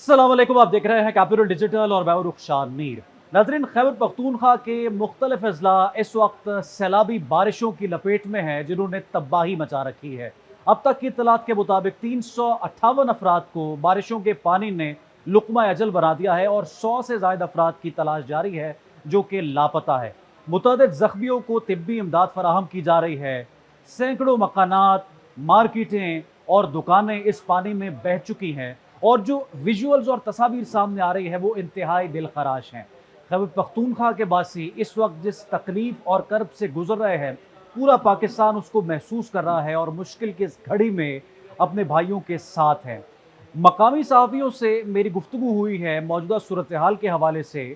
अस्सलाम वालेकुम, आप देख रहे हैं कैपिटल डिजिटल और मैं हूं रुखशान मीर। नाज़रीन, खैबर पख्तूनख्वा के मुख्तलिफ अजला इस वक्त सैलाबी बारिशों की लपेट में हैं जिन्होंने तबाही मचा रखी है। अब तक की इत्तलात के मुताबिक 358 अफराद को बारिशों के पानी ने लुक़मा अजल बना दिया है और 100 से ज़ायद अफराद की तलाश जारी है जो कि लापता है। मुतअद्दिद ज़ख्मियों को तिब्बी इमदाद फराहम की जा रही है। सैकड़ों मकानात, मार्केटें और दुकानें इस पानी में बह चुकी हैं और जो विजुअल्स और तस्वीर सामने आ रही है वो इंतहाई दिलखराश हैं। खैबर पख्तूनख्वा के बासी इस वक्त जिस तकलीफ और कर्ब से गुजर रहे हैं, पूरा पाकिस्तान उसको महसूस कर रहा है और मुश्किल की इस घड़ी में अपने भाइयों के साथ है। मकामी सहाफ़ियों से मेरी गुफ्तगू हुई है मौजूदा सूरत हाल के हवाले से।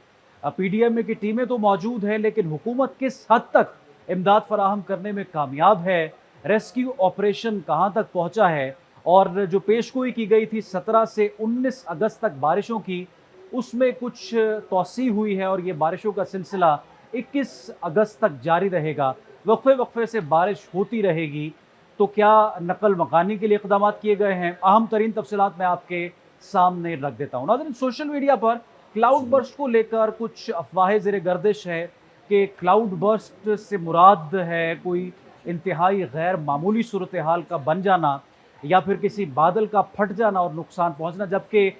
PDMA की टीमें तो मौजूद हैं, लेकिन हुकूमत किस हद तक इमदाद फराहम करने में कामयाब है, रेस्क्यू ऑपरेशन कहाँ तक पहुँचा है, और जो पेशगोई की गई थी 17 से 19 अगस्त तक बारिशों की, उसमें कुछ तौसी हुई है और ये बारिशों का सिलसिला 21 अगस्त तक जारी रहेगा। वक्फे वक्फे से बारिश होती रहेगी। तो क्या नकल मकानी के लिए इक़दाम किए गए हैं? अहम तरीन तफसीलात मैं आपके सामने रख देता हूँ। नाज़रीन, सोशल मीडिया पर क्लाउड बर्स्ट को लेकर कुछ अफवाहें ज़ेर गर्दिश है कि क्लाउड बर्स्ट से मुराद है कोई इंतहाई गैर मामूली सूरत हाल का बन जाना या फिर किसी बादल का फट जाना और नुकसान पहुंचना, जबकि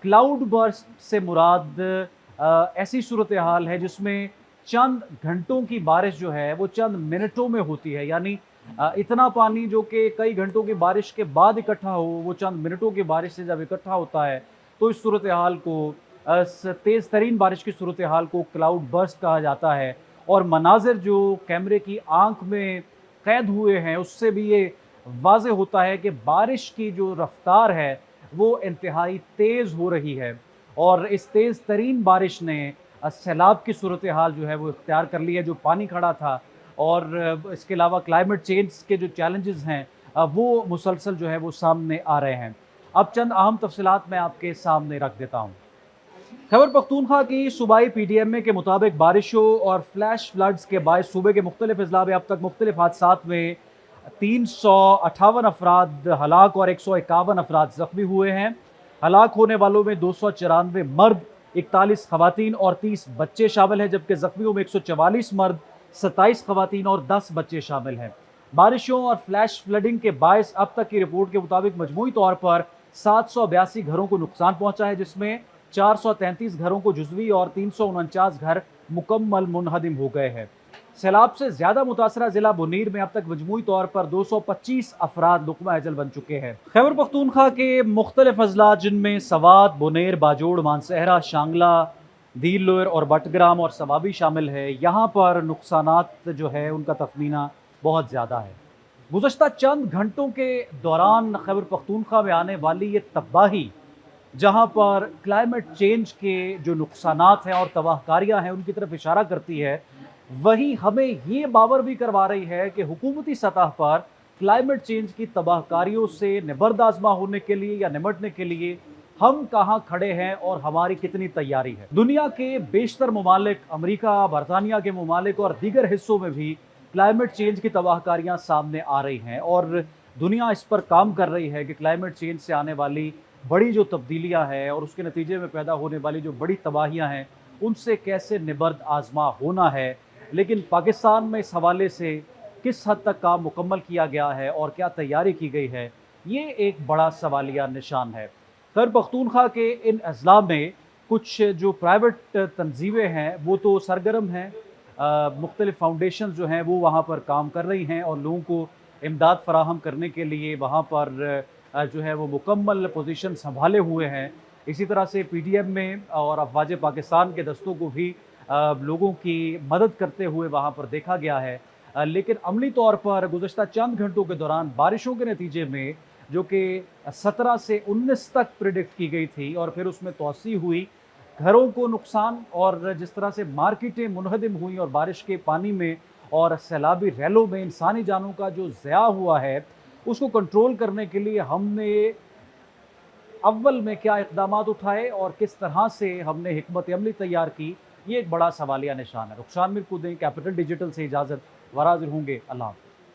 क्लाउड बर्स्ट से मुराद ऐसी सूरत हाल है जिसमें चंद घंटों की बारिश जो है वो चंद मिनटों में होती है। यानी इतना पानी जो कि कई घंटों की बारिश के बाद इकट्ठा हो, वो चंद मिनटों की बारिश से जब इकट्ठा होता है तो इस सूरत हाल को, तेज़ तरीन बारिश की सूरत हाल को क्लाउड बर्स्ट कहा जाता है। और मनाजिर जो कैमरे की आंख में कैद हुए हैं उससे भी ये वाज़े होता है कि बारिश की जो रफ्तार है वो इंतहाई तेज़ हो रही है और इस तेज़ तरीन बारिश ने सैलाब की सूरत हाल जो है वो इख्तियार कर ली है, जो पानी खड़ा था। और इसके अलावा क्लाइमेट चेंज के जो चैलेंजेस हैं वो मुसलसल जो है वो सामने आ रहे हैं। अब चंद अहम तफसीलात मैं आपके सामने रख देता हूँ। खैबर पख्तूनख्वा की सूबाई PDMA के मुताबिक बारिशों और फ्लैश फ्लड्स के बायस सूबे के मुख्तलिफ अजला में अब तक मुख्तलिफ हादसात में 358 अफराद हलाक और 151 अफराद जख्मी हुए हैं। हलाक होने वालों में 294 मर्द, 41 खवातीन और 30 बच्चे शामिल हैं, जबकि जख्मियों में 144 मर्द, 27 खवातीन और 10 बच्चे शामिल हैं। बारिशों और फ्लैश फ्लडिंग के बायस अब तक की रिपोर्ट के मुताबिक मजमूई तौर पर 782 घरों को नुकसान पहुंचा है, जिसमें 433 घरों को जुज़वी और 349 घर मुकम्मल मुनहदिम हो गए हैं। सैलाब से ज़्यादा मुतासरा ज़िला बुनीर में अब तक मजमूई तौर पर 225 अफराद लुक़मा अजल बन चुके हैं। खैबर पख्तूनख्वा के मुख्तलिफ अजला जिनमें सवात, बुनेर, बाजोड़, मानसहरा, शांगला, दील लोयर और बटग्राम और सवाबी शामिल है, यहाँ पर नुकसानात जो है उनका तखमीना बहुत ज़्यादा है। गुज़श्ता चंद घंटों के दौरान खैबर पख्तूनख्वा में आने वाली ये तबाही, जहाँ पर क्लाइमेट चेंज के जो नुकसानात हैं और तबाहकारियाँ हैं उनकी तरफ इशारा करती है, वहीं हमें ये बावर भी करवा रही है कि हुकूमती सतह पर क्लाइमेट चेंज की तबाहकारियों से निबर्द आज़मा होने के लिए या निमटने के लिए हम कहाँ खड़े हैं और हमारी कितनी तैयारी है। दुनिया के बेशतर ममालिक, अमेरिका, बरतानिया के ममालिक और दीगर हिस्सों में भी क्लाइमेट चेंज की तबाहकारियाँ सामने आ रही हैं और दुनिया इस पर काम कर रही है कि क्लाइमेट चेंज से आने वाली बड़ी जो तब्दीलियाँ हैं और उसके नतीजे में पैदा होने वाली जो बड़ी तबाहियाँ हैं उनसे कैसे निबर्द आज़मा होना है। लेकिन पाकिस्तान में इस हवाले से किस हद तक काम मुकम्मल किया गया है और क्या तैयारी की गई है, ये एक बड़ा सवालिया निशान है। खैबर पख्तूनख्वा के इन अजला में कुछ जो प्राइवेट तंजीमें हैं वो तो सरगर्म हैं, मुख्तलिफ फाउंडेशन जो हैं वो वहाँ पर काम कर रही हैं और लोगों को इमदाद फराहम करने के लिए वहाँ पर जो है वो मुकम्मल पोजीशन संभाले हुए हैं। इसी तरह से PDMA और अफवाज पाकिस्तान के दस्तों को भी लोगों की मदद करते हुए वहाँ पर देखा गया है। लेकिन अमली तौर पर गुज़श्ता चंद घंटों के दौरान बारिशों के नतीजे में, जो कि 17 से 19 तक प्रिडिक्ट की गई थी और फिर उसमें तौसी हुई, घरों को नुकसान और जिस तरह से मार्केटें मुनहदिम हुई और बारिश के पानी में और सैलाबी रैलों में इंसानी जानों का जो ज़या हुआ है, उसको कंट्रोल करने के लिए हमने अव्वल में क्या इक़दामात उठाए और किस तरह से हमने हिकमत अमली तैयार की, ये एक बड़ा सवालिया निशान है। रुखशान मीर को दें कैपिटल डिजिटल से इजाज़त, वराज़िर होंगे। अल्लाह।